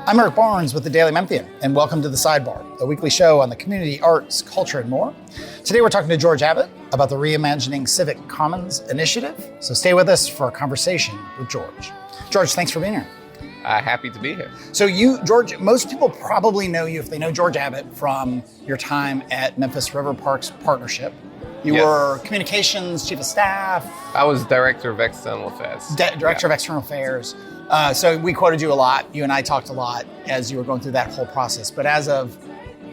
I'm Eric Barnes with the Daily Memphian, and welcome to The Sidebar, a weekly show on the community, arts, culture, and more. Today we're talking to George Abbott about the Reimagining Civic Commons initiative. So stay with us for a conversation with George. George, thanks for being here. Happy to be here. So you, George, most people probably know you if they know George Abbott from your time at Memphis River Parks Partnership. You were communications chief of staff. I was director of external affairs. Director of external affairs. So we quoted you a lot. You and I talked a lot as you were going through that whole process. But as of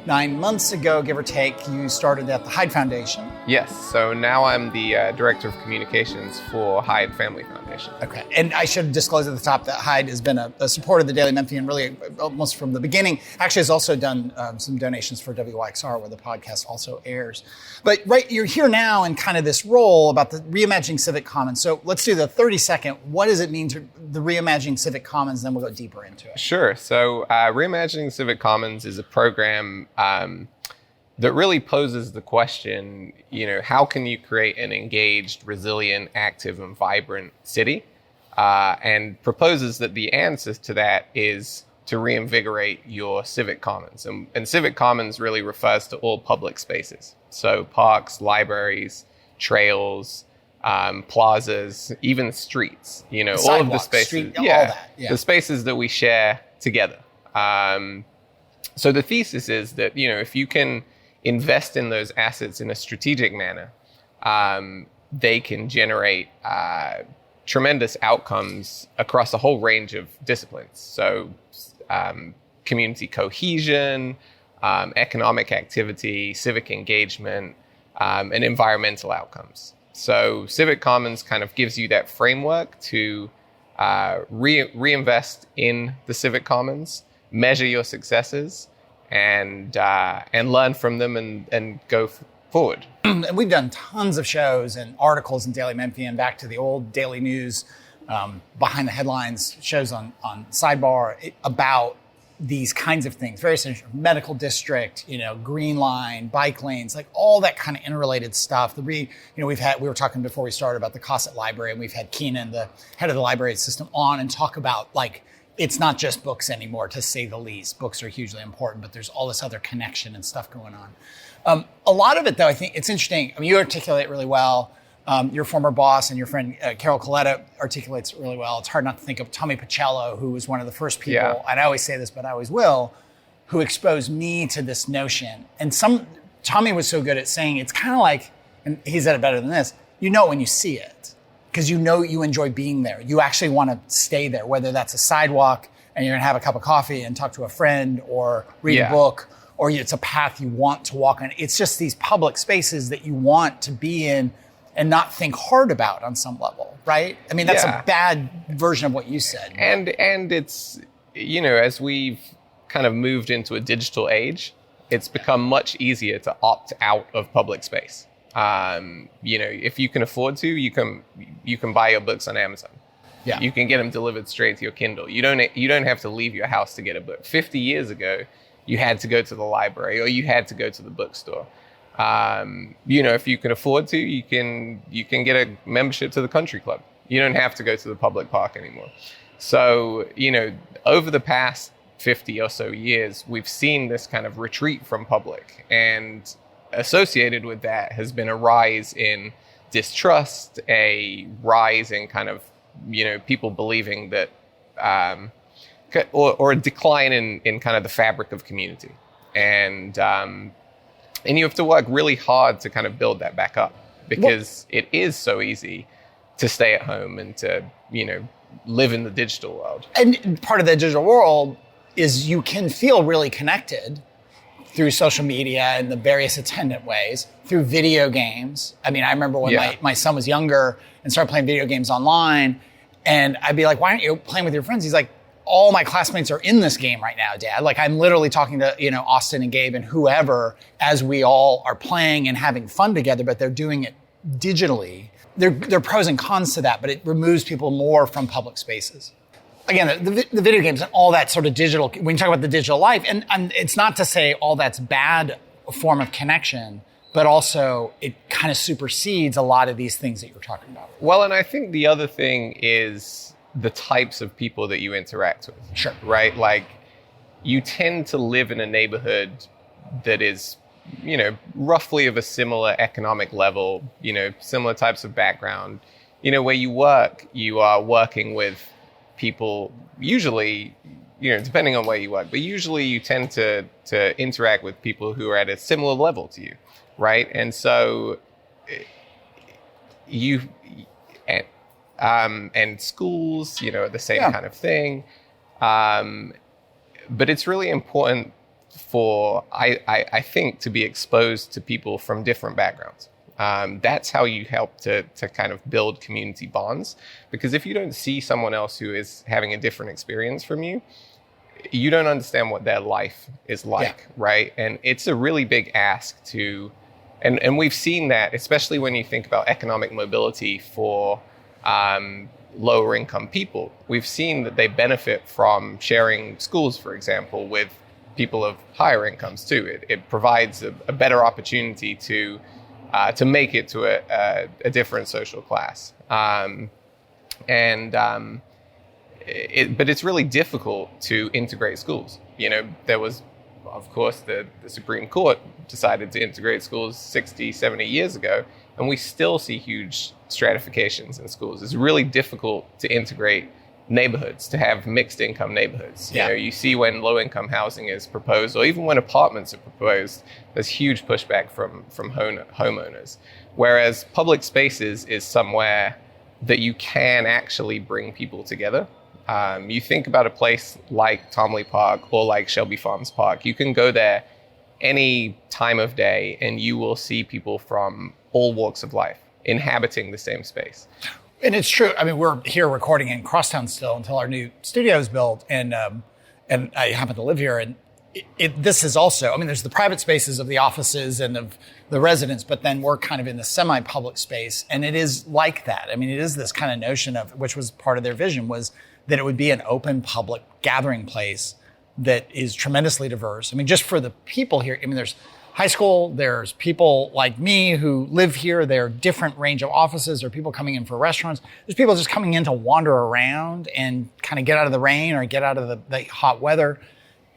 9 months ago, give or take, you started at the Hyde Foundation. Yes. So now I'm the director of communications for Hyde Family Foundation. Okay. And I should disclose at the top that Hyde has been a supporter of the Daily Memphian really almost from the beginning. Actually, has also done some donations for WYXR, where the podcast also airs. But right, you're here now in kind of this role about the Reimagining Civic Commons. So let's do the 30-second. What does it mean to the Reimagining Civic Commons? Then we'll go deeper into it. Sure. So Reimagining the Civic Commons is a program that really poses the question, how can you create an engaged, resilient, active, and vibrant city? And proposes that the answer to that is to reinvigorate your civic commons. And civic commons really refers to all public spaces. So parks, libraries, trails, plazas, even streets, all of the spaces. All that. The spaces that we share together. So the thesis is that, if you can invest in those assets in a strategic manner, they can generate tremendous outcomes across a whole range of disciplines. So community cohesion, economic activity, civic engagement, and environmental outcomes. So Civic Commons kind of gives you that framework to reinvest in the Civic Commons, measure your successes, and learn from them and go forward. And we've done tons of shows and articles in Daily Memphian, back to the old Daily News, behind the headlines shows on Sidebar about these kinds of things, very essential. Medical district, green line, bike lanes, like all that kind of interrelated stuff. We were talking before we started about the Cossett Library, and we've had Keenan, the head of the library system, on and talk about it's not just books anymore, to say the least. Books are hugely important, but there's all this other connection and stuff going on. A lot of it, though, I think it's interesting. I mean, you articulate it really well. Your former boss and your friend Carol Coletta articulates it really well. It's hard not to think of Tommy Pacello, who was one of the first people, and I always say this, but I always will, who exposed me to this notion. And Tommy was so good at saying it's kind of like, and he said it better than this, when you see it. Because you enjoy being there. You actually want to stay there, whether that's a sidewalk and you're going to have a cup of coffee and talk to a friend or read a book, or it's a path you want to walk on. It's just these public spaces that you want to be in and not think hard about on some level, right? I mean, that's a bad version of what you said. And it's, as we've kind of moved into a digital age, it's become much easier to opt out of public space. If you can afford to, you can buy your books on Amazon. Yeah. You can get them delivered straight to your Kindle. You don't have to leave your house to get a book. 50 years ago, you had to go to the library or you had to go to the bookstore. If you can afford to, you can get a membership to the country club. You don't have to go to the public park anymore. So, over the past 50 or so years, we've seen this kind of retreat from public, and associated with that has been a rise in distrust, a rise in kind of, people believing that, or a decline in kind of the fabric of community. And you have to work really hard to kind of build that back up, because it is so easy to stay at home and to, live in the digital world. And part of the digital world is you can feel really connected through social media and the various attendant ways, through video games. I mean, I remember when my son was younger and started playing video games online, and I'd be like, why aren't you playing with your friends? He's like, all my classmates are in this game right now, Dad. Like, I'm literally talking to, Austin and Gabe and whoever as we all are playing and having fun together, but they're doing it digitally. There are pros and cons to that, but it removes people more from public spaces. Again, the video games and all that sort of digital, when you talk about the digital life, and it's not to say all that's bad form of connection, but also it kind of supersedes a lot of these things that you're talking about. Well, and I think the other thing is the types of people that you interact with. Sure. Right? Like, you tend to live in a neighborhood that is, roughly of a similar economic level, similar types of background. Where you work, you are working with people, usually, depending on where you work, but usually you tend to interact with people who are at a similar level to you, right? And so and schools, the same kind of thing. But it's really important for, I think, to be exposed to people from different backgrounds. That's how you help to kind of build community bonds. Because if you don't see someone else who is having a different experience from you, you don't understand what their life is like, right? And it's a really big ask to, and we've seen that, especially when you think about economic mobility for lower income people. We've seen that they benefit from sharing schools, for example, with people of higher incomes too. It provides a better opportunity to make it to a different social class. But it's really difficult to integrate schools. There was, of course, the Supreme Court decided to integrate schools 60, 70 years ago, and we still see huge stratifications in schools. It's really difficult to integrate neighborhoods, to have mixed income neighborhoods. You see when low income housing is proposed, or even when apartments are proposed, there's huge pushback from homeowners. Whereas public spaces is somewhere that you can actually bring people together. You think about a place like Tomley Park or like Shelby Farms Park, you can go there any time of day and you will see people from all walks of life inhabiting the same space. And it's true. I mean, we're here recording in Crosstown still until our new studio is built. And I happen to live here. And this is also, I mean, there's the private spaces of the offices and of the residents, but then we're kind of in the semi-public space. And it is like that. I mean, it is this kind of notion of, which was part of their vision, was that it would be an open public gathering place that is tremendously diverse. I mean, just for the people here, I mean, there's high school, there's people like me who live here, there are different range of offices, there are people coming in for restaurants, there's people just coming in to wander around and kind of get out of the rain or get out of the hot weather.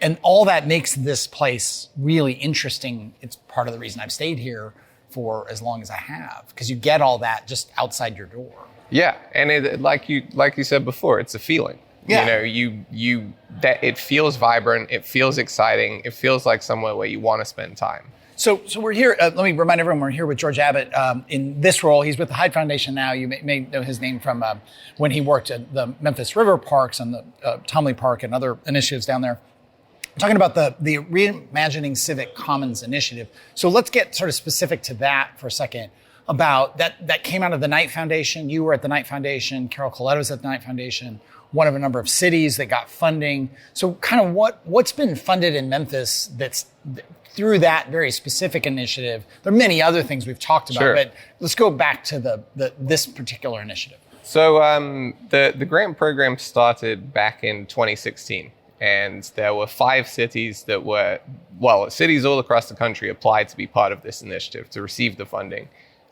And all that makes this place really interesting. It's part of the reason I've stayed here for as long as I have, because you get all that just outside your door. Yeah, and it, like you said before, it's a feeling. Yeah. That it feels vibrant, it feels exciting, it feels like somewhere where you want to spend time. So we're here. Let me remind everyone, we're here with George Abbott in this role. He's with the Hyde Foundation now. You may know his name from when he worked at the Memphis River Parks and the Tomley Park and other initiatives down there. We're talking about the Reimagining Civic Commons initiative. So let's get sort of specific to that for a second. About that came out of the Knight Foundation. You were at the Knight Foundation. Carol Collette was at the Knight Foundation. One of a number of cities that got funding. So kind of what's been funded in Memphis that's through that very specific initiative? There are many other things we've talked about, but let's go back to this particular initiative. So the grant program started back in 2016. And there were 5 cities that were, cities all across the country applied to be part of this initiative to receive the funding.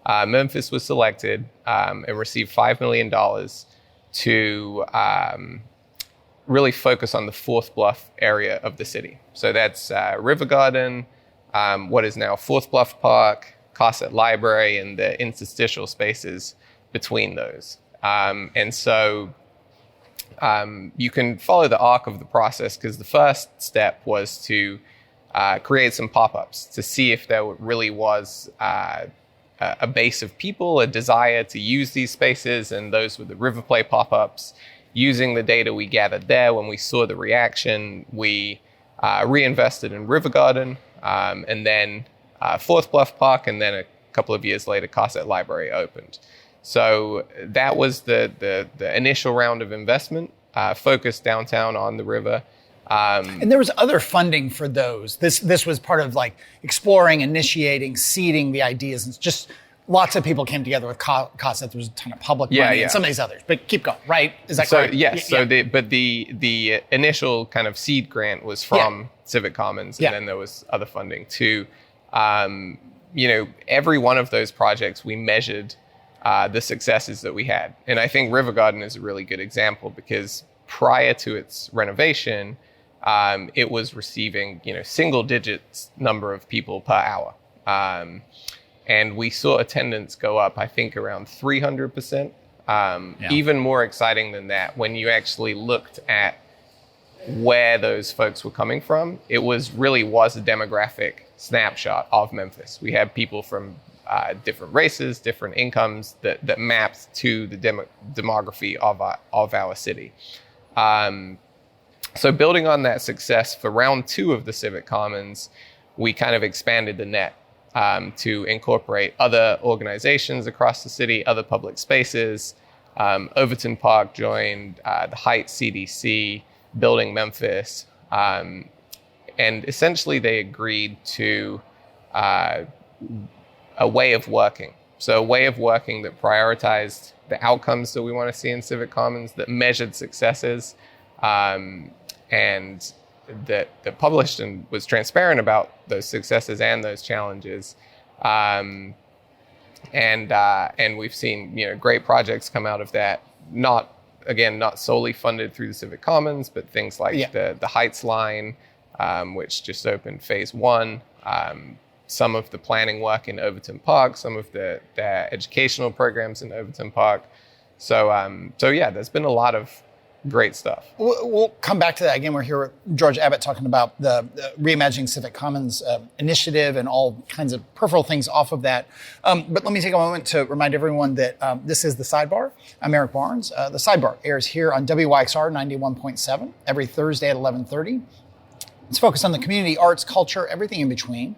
Memphis was selected and received $5 million to really focus on the Fourth Bluff area of the city. So that's River Garden, what is now Fourth Bluff Park, Cossett Library, and the interstitial spaces between those. And so you can follow the arc of the process, because the first step was to create some pop-ups to see if there really was a base of people, a desire to use these spaces, and those were the River Play pop-ups. Using the data we gathered there, when we saw the reaction, we reinvested in River Garden, and then Fourth Bluff Park, and then a couple of years later, Cossett Library opened. So that was the initial round of investment, focused downtown on the river. And there was other funding for those. This was part of like exploring, initiating, seeding the ideas, and just lots of people came together with Cossett. There was a ton of public money and some of these others. But keep going, right? Is that correct? Yes. So the initial kind of seed grant was from Civic Commons, and then there was other funding too. Every one of those projects we measured the successes that we had, and I think River Garden is a really good example, because prior to its renovation, it was receiving, single digits number of people per hour. And we saw attendance go up, I think, around 300%. Even more exciting than that, when you actually looked at where those folks were coming from, it was a demographic snapshot of Memphis. We had people from different races, different incomes that mapped to the demography of our city. So building on that success for round 2 of the Civic Commons, we kind of expanded the net to incorporate other organizations across the city, other public spaces. Overton Park joined, the Heights CDC, Building Memphis, and essentially they agreed to a way of working. So a way of working that prioritized the outcomes that we want to see in Civic Commons, that measured successes, and that published and was transparent about those successes and those challenges. And we've seen, great projects come out of that, not solely funded through the Civic Commons, but things like the Heights line, which just opened phase 1, some of the planning work in Overton Park, some of the educational programs in Overton Park. So there's been a lot of great stuff. We'll come back to that again. We're here with George Abbott talking about the Reimagining Civic Commons initiative and all kinds of peripheral things off of that. But let me take a moment to remind everyone that this is The Sidebar. I'm Eric Barnes. The Sidebar airs here on WYXR 91.7 every Thursday at 11:30. It's focused on the community, arts, culture, everything in between.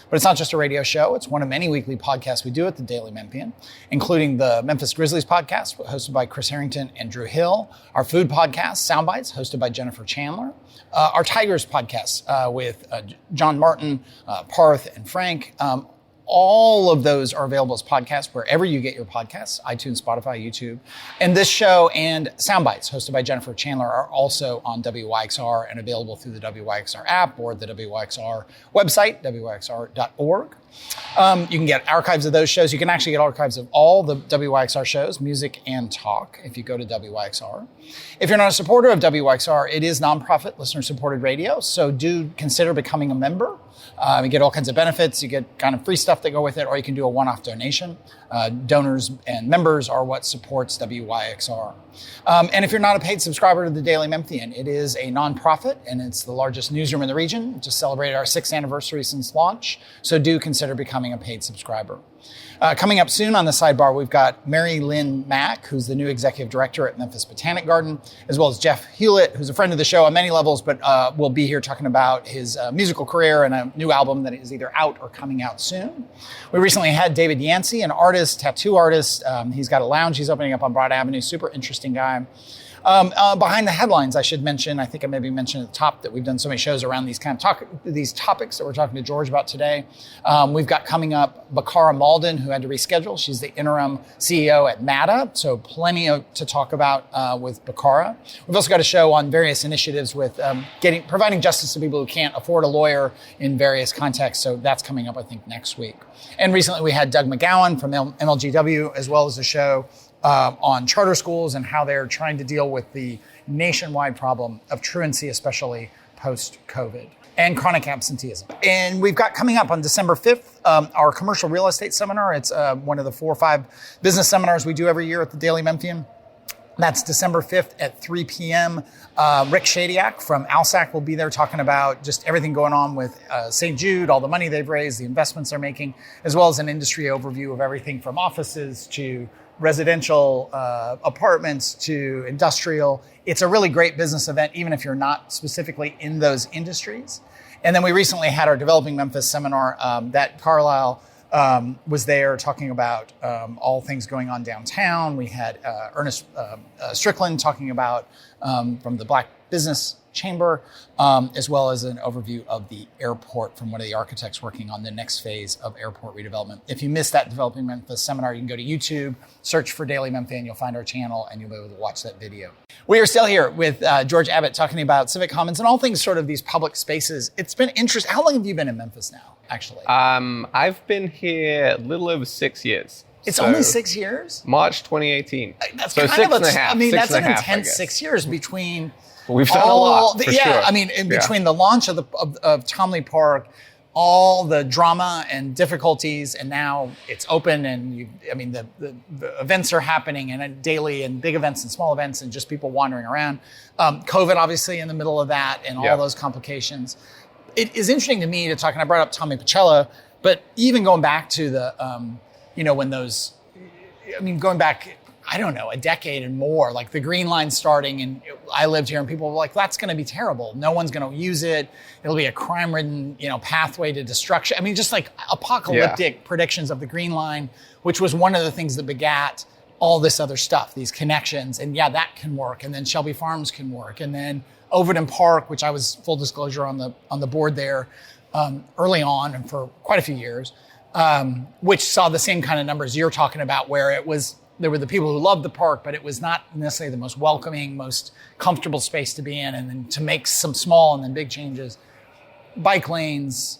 But it's not just a radio show. It's one of many weekly podcasts we do at the Daily Memphian, including the Memphis Grizzlies podcast, hosted by Chris Harrington and Drew Hill, our food podcast, Soundbites, hosted by Jennifer Chandler, our Tigers podcast with John Martin, Parth, and Frank. All of those are available as podcasts wherever you get your podcasts, iTunes, Spotify, YouTube. And this show and Soundbites, hosted by Jennifer Chandler, are also on WYXR and available through the WYXR app or the WYXR website, wyxr.org. You can get archives of those shows. You can actually get archives of all the WYXR shows, music and talk, if you go to WYXR. If you're not a supporter of WYXR, it is nonprofit, listener-supported radio, so do consider becoming a member. You get all kinds of benefits. You get kind of free stuff that go with it, or you can do a one-off donation. Donors and members are what supports WYXR. And if you're not a paid subscriber to the Daily Memphian, it is a nonprofit, and it's the largest newsroom in the region. We just celebrated our 6th anniversary since launch, so do consider becoming a paid subscriber. Coming up soon on the Sidebar, we've got Mary Lynn Mack, who's the new executive director at Memphis Botanic Garden, as well as Jeff Hewlett, who's a friend of the show on many levels, but will be here talking about his musical career and a new album that is either out or coming out soon. We recently had David Yancey, an artist, tattoo artist. He's got a lounge he's opening up on Broad Avenue. Super interesting guy. Behind the headlines, I should mention, I think I maybe mentioned at the top that we've done so many shows around these kind of these topics that we're talking to George about today. We've got coming up Bakara Malden, who had to reschedule. She's the interim CEO at MATA, so plenty to talk about with Bakara. We've also got a show on various initiatives with providing justice to people who can't afford a lawyer in various contexts, so that's coming up, I think, next week. And recently we had Doug McGowan from MLGW, as well as a show on charter schools and how they're trying to deal with the nationwide problem of truancy, especially post-COVID, and chronic absenteeism. And we've got coming up on December 5th, our commercial real estate seminar. It's one of the 4 or 5 business seminars we do every year at the Daily Memphian. That's December 5th at 3 p.m. Rick Shadiak from ALSAC will be there talking about just everything going on with St. Jude, all the money they've raised, the investments they're making, as well as an industry overview of everything from offices to residential apartments to industrial. It's a really great business event, even if you're not specifically in those industries. And then we recently had our Developing Memphis seminar that Carlisle was there talking about all things going on downtown. We had Ernest Strickland talking about from the Black Business Chamber, as well as an overview of the airport from one of the architects working on the next phase of airport redevelopment. If you missed that Developing Memphis seminar, you can go to YouTube, search for Daily Memphian, you'll find our channel, and you'll be able to watch that video. We are still here with George Abbott talking about Civic Commons and all things sort of these public spaces. It's been interesting. How long have you been in Memphis now, actually? I've been here a little over 6 years. It's only 6 years? March 2018. That's so kind of 6.5. I mean, that's an intense 6 years between We've done a lot, for sure. I mean, in between the launch of Tom Lee Park, all the drama and difficulties, and now it's open, and the events are happening, and daily, and big events and small events, and just people wandering around. COVID, obviously, in the middle of that, and all those complications. It is interesting to me to talk, and I brought up Tommy Pacello, but even going back to the, going back, I don't know, a decade and more, like the Green Line starting, and I lived here, and people were like, that's going to be terrible. No one's going to use it. It'll be a crime-ridden, pathway to destruction. I mean, just like apocalyptic predictions of the Green Line, which was one of the things that begat all this other stuff, these connections. And that can work. And then Shelby Farms can work. And then Overton Park, which I was, full disclosure, on the board there early on and for quite a few years, which saw the same kind of numbers you're talking about, where there were the people who loved the park, but it was not necessarily the most welcoming, most comfortable space to be in. And then to make some small and then big changes, bike lanes,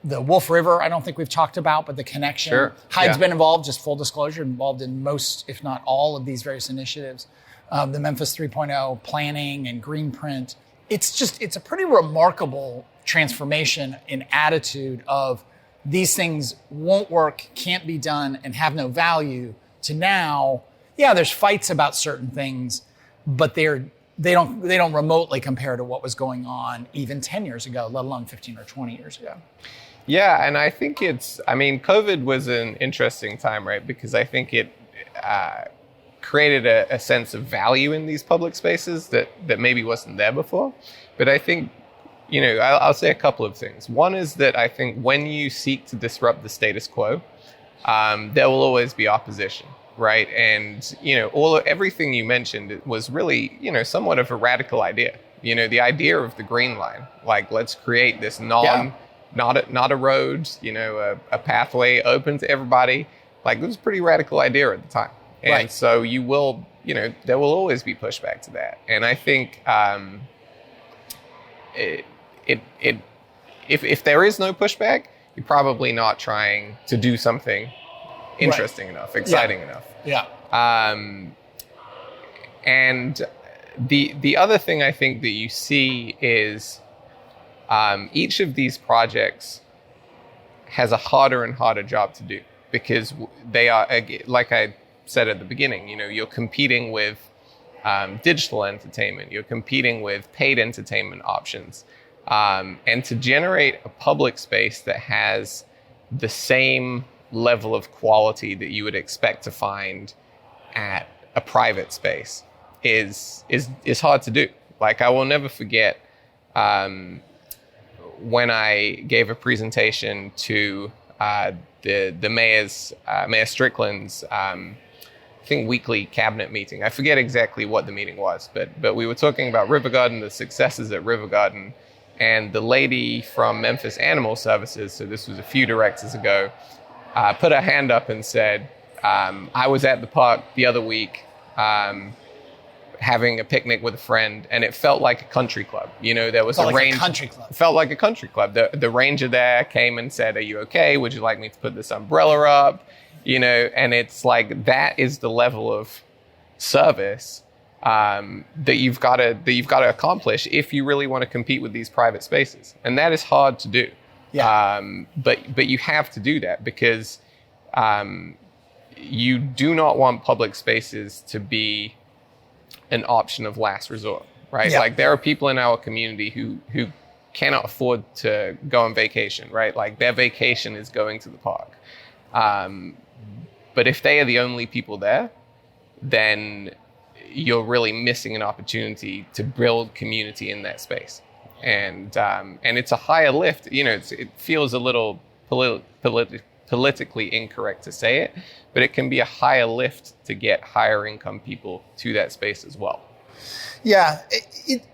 the Wolf River, I don't think we've talked about, but the connection. Sure. Hyde's been involved, just full disclosure, involved in most, if not all, of these various initiatives. The Memphis 3.0 planning and Greenprint. It's a pretty remarkable transformation in attitude of these things won't work, can't be done, and have no value, to now, there's fights about certain things, but they don't remotely compare to what was going on even 10 years ago, let alone 15 or 20 years ago. Yeah, and I think COVID was an interesting time, right? Because I think it created a sense of value in these public spaces that maybe wasn't there before. But I think, I'll say a couple of things. One is that I think when you seek to disrupt the status quo, there will always be opposition, right? And, everything you mentioned was really, somewhat of a radical idea. The idea of the Green Line, like, let's create this not a road, a pathway open to everybody. Like, it was a pretty radical idea at the time. And so there will always be pushback to that. And I think if there is no pushback, you're probably not trying to do something interesting enough, exciting enough. Yeah. And the other thing I think that you see is each of these projects has a harder and harder job to do, because they are, like I said at the beginning, you're competing with digital entertainment, you're competing with paid entertainment options. And to generate a public space that has the same level of quality that you would expect to find at a private space is hard to do. Like, I will never forget when I gave a presentation to the mayor's Mayor Strickland's I think weekly cabinet meeting. I forget exactly what the meeting was, but we were talking about River Garden, the successes at River Garden, and the lady from Memphis Animal Services, so this was a few directors ago, put her hand up and said, I was at the park the other week having a picnic with a friend, and it felt like a country club. There was a ranger. It felt like a country club. The ranger there came and said, "Are you okay? Would you like me to put this umbrella up?" And it's like, that is the level of service that you've got to accomplish if you really want to compete with these private spaces, and that is hard to do. Yeah. But you have to do that because you do not want public spaces to be an option of last resort, right? Yeah. Like, there are people in our community who cannot afford to go on vacation, right? Like, their vacation is going to the park. But if they are the only people there, then you're really missing an opportunity to build community in that space. And it's a higher lift. It feels a little politically incorrect to say it, but it can be a higher lift to get higher income people to that space as well. Yeah,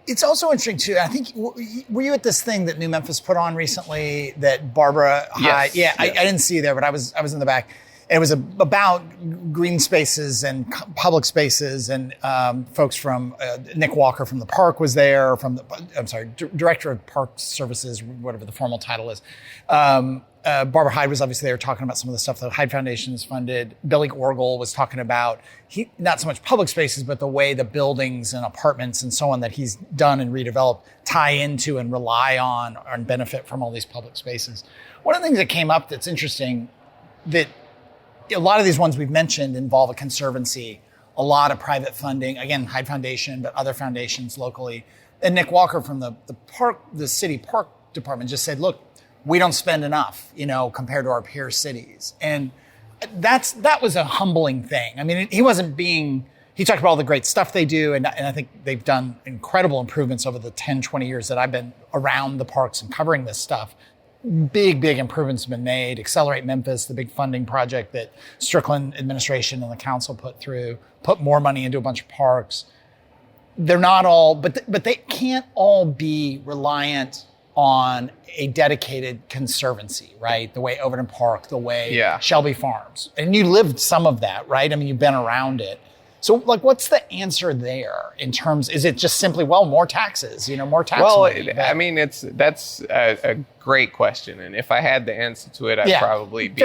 it's also interesting too. I think, were you at this thing that New Memphis put on recently that Barbara Hyde? Yes. I didn't see you there, but I was in the back. And it was about green spaces and public spaces, and folks from Nick Walker from the park was there, director of park services, whatever the formal title is. Barbara Hyde was obviously there talking about some of the stuff that Hyde Foundation has funded. Billy Orgel was talking about not so much public spaces, but the way the buildings and apartments and so on that he's done and redeveloped tie into and rely on and benefit from all these public spaces. One of the things that came up that's interesting, that a lot of these ones we've mentioned involve a conservancy, a lot of private funding, again, Hyde Foundation, but other foundations locally. And Nick Walker from the city park department just said, look, we don't spend enough, compared to our peer cities. And that was a humbling thing. I mean, he talked about all the great stuff they do. And I think they've done incredible improvements over the 10, 20 years that I've been around the parks and covering this stuff. Big improvements have been made. Accelerate Memphis, the big funding project that Strickland administration and the council put more money into a bunch of parks. They're not all, but they can't all be reliant on a dedicated conservancy, right? The way Overton Park, the way Shelby Farms. And you lived some of that, right? I mean, you've been around it. So, what's the answer there in terms, is it just simply, more taxes, more tax money? I mean, that's a great question. And if I had the answer to it, I'd probably be,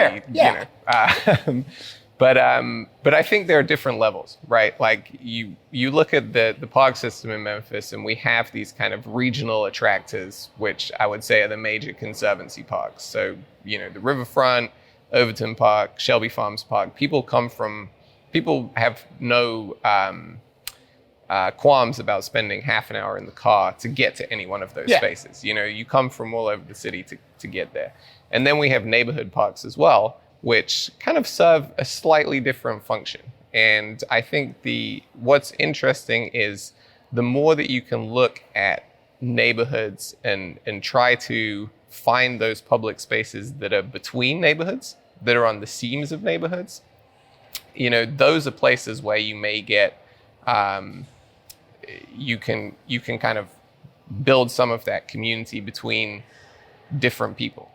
But I think there are different levels, right? Like you look at the park system in Memphis, and we have these kind of regional attractors, which I would say are the major conservancy parks. So, the Riverfront, Overton Park, Shelby Farms Park. People have no qualms about spending half an hour in the car to get to any one of those spaces. You come from all over the city to get there. And then we have neighborhood parks as well, which kind of serve a slightly different function. And I think what's interesting is the more that you can look at neighborhoods and try to find those public spaces that are between neighborhoods, that are on the seams of neighborhoods, those are places where you may get, you can kind of build some of that community between different people.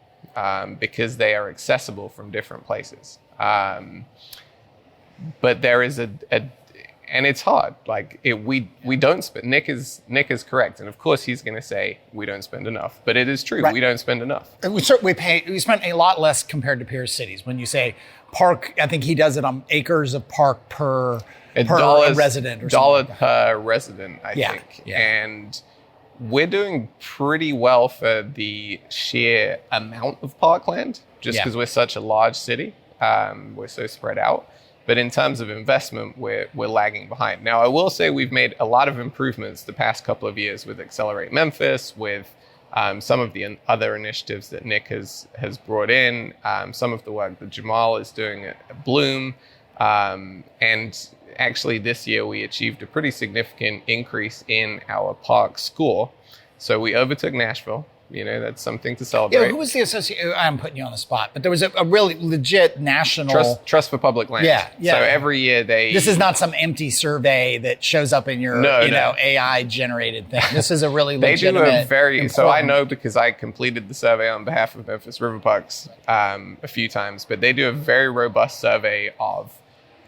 Because they are accessible from different places. But there is and it's hard. Like we don't spend. Nick is correct, and of course he's going to say we don't spend enough. But it is true, right. We don't spend enough. And we spend a lot less compared to peer cities. When you say park, I think he does it on acres of park per resident, or dollar per resident. I think, and we're doing pretty well for the sheer amount of parkland, just because we're such a large city. We're so spread out. But in terms of investment, we're lagging behind. Now, I will say we've made a lot of improvements the past couple of years with Accelerate Memphis, with some of the other initiatives that Nick has brought in, some of the work that Jamal is doing at Bloom, and actually, this year we achieved a pretty significant increase in our park score. So we overtook Nashville. That's something to celebrate. Yeah, who was the associate? I'm putting you on the spot, but there was a really legit national Trust for Public Lands. Yeah. So every year this is not some empty survey that shows up in your AI generated thing. This is a really legitimate. They do so I know because I completed the survey on behalf of Memphis River Parks a few times, but they do a very robust survey of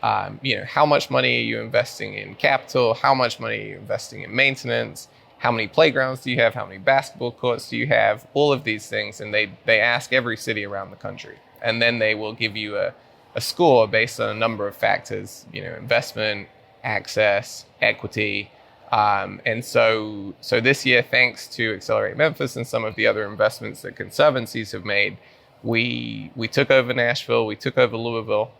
how much money are you investing in capital? How much money are you investing in maintenance? How many playgrounds do you have? How many basketball courts do you have? All of these things. And they ask every city around the country. And then they will give you a score based on a number of factors, investment, access, equity. And so this year, thanks to Accelerate Memphis and some of the other investments that conservancies have made, we took over Nashville, we took over Louisville,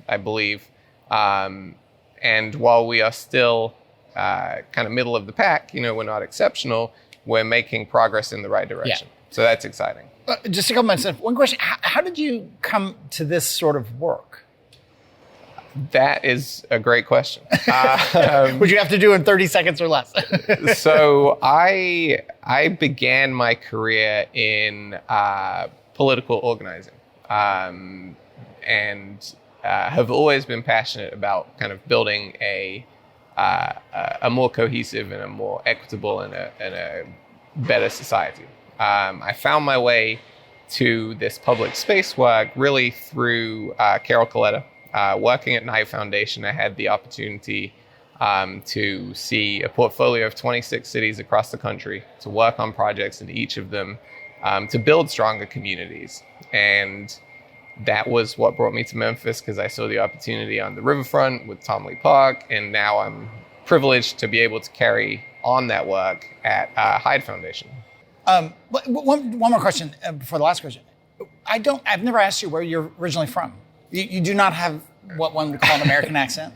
I believe. And while we are still kind of middle of the pack, we're not exceptional, we're making progress in the right direction. So that's exciting. Just a couple minutes. One question. How did you come to this sort of work? That is a great question. Would you have to do in 30 seconds or less? So I began my career in political organizing, and have always been passionate about kind of building a more cohesive and a more equitable and a better society. I found my way to this public space work really through Carol Coletta. Working at Hyde Foundation, I had the opportunity to see a portfolio of 26 cities across the country, to work on projects in each of them, to build stronger communities. And that was what brought me to Memphis, because I saw the opportunity on the riverfront with Tom Lee Park. And now I'm privileged to be able to carry on that work at Hyde Foundation. One more question before the last question. I've never asked you where you're originally from. You do not have what one would call an American accent,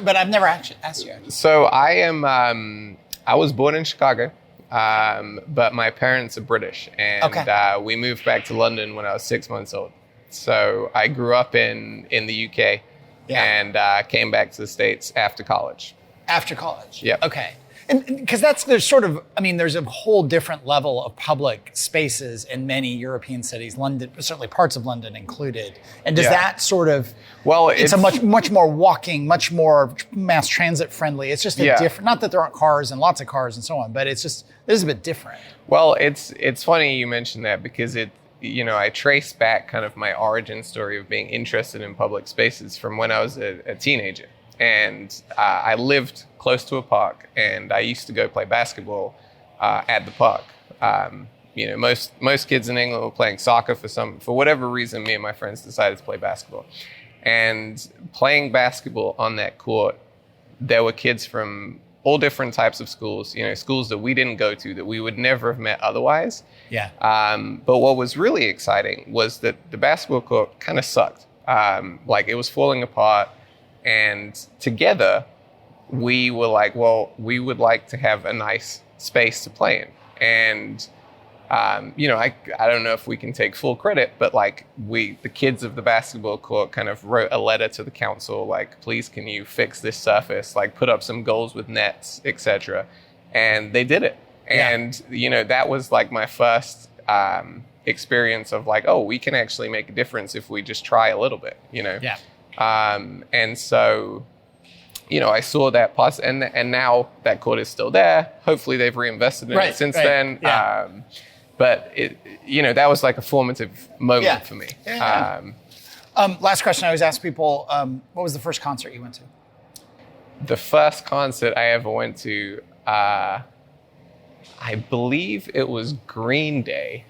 but I've never actually asked you. So I was born in Chicago, but my parents are British, and we moved back to London when I was 6 months old. So I grew up in the UK and came back to the States after college. After college? Yeah. Okay. And because there's a whole different level of public spaces in many European cities, London, certainly parts of London included. And does that sort of, it's a much more walking, much more mass transit friendly. It's just a different, not that there aren't cars and lots of cars and so on, but it's just, this is a bit different. Well, it's funny you mentioned that, because I trace back kind of my origin story of being interested in public spaces from when I was a teenager. And I lived close to a park, and I used to go play basketball at the park. Most kids in England were playing soccer for whatever reason. Me and my friends decided to play basketball, and playing basketball on that court, there were kids from all different types of schools. Schools that we didn't go to, that we would never have met otherwise. Yeah. But what was really exciting was that the basketball court kind of sucked. It was falling apart. And together, we were like, well, we would like to have a nice space to play in. And, I don't know if we can take full credit, but the kids of the basketball court kind of wrote a letter to the council, like, please, can you fix this surface? Put up some goals with nets, etc. And they did it. Yeah. And, that was my first experience of we can actually make a difference if we just try a little bit, Yeah. And so, I saw that and now that court is still there. Hopefully they've reinvested in it since then. Yeah. But that was a formative moment for me. Yeah. Last question I always ask people, what was the first concert you went to? The first concert I ever went to, I believe it was Green Day,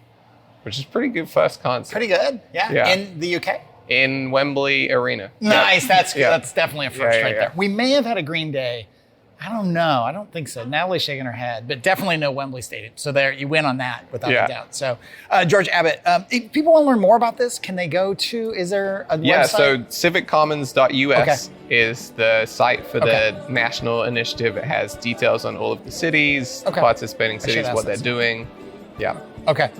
which is pretty good first concert. Pretty good. Yeah. In the UK? In Wembley Arena. Nice. That's good. That's definitely a first there. We may have had a Green Day. I don't know. I don't think so. Natalie's shaking her head, but definitely no Wembley Stadium. So there, you win on that without a doubt. So, George Abbott, if people want to learn more about this, can they go to, is there a website? Yeah, so civiccommons.us is the site for the national initiative. It has details on all of the cities, participating cities, what they're doing. Yeah. Okay.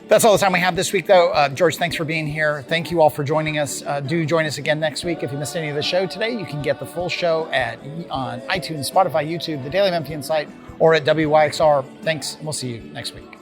That's all the time we have this week, though. George, thanks for being here. Thank you all for joining us. Do join us again next week. If you missed any of the show today, you can get the full show on iTunes, Spotify, YouTube, the Daily Memphian site, or at WYXR. Thanks, and we'll see you next week.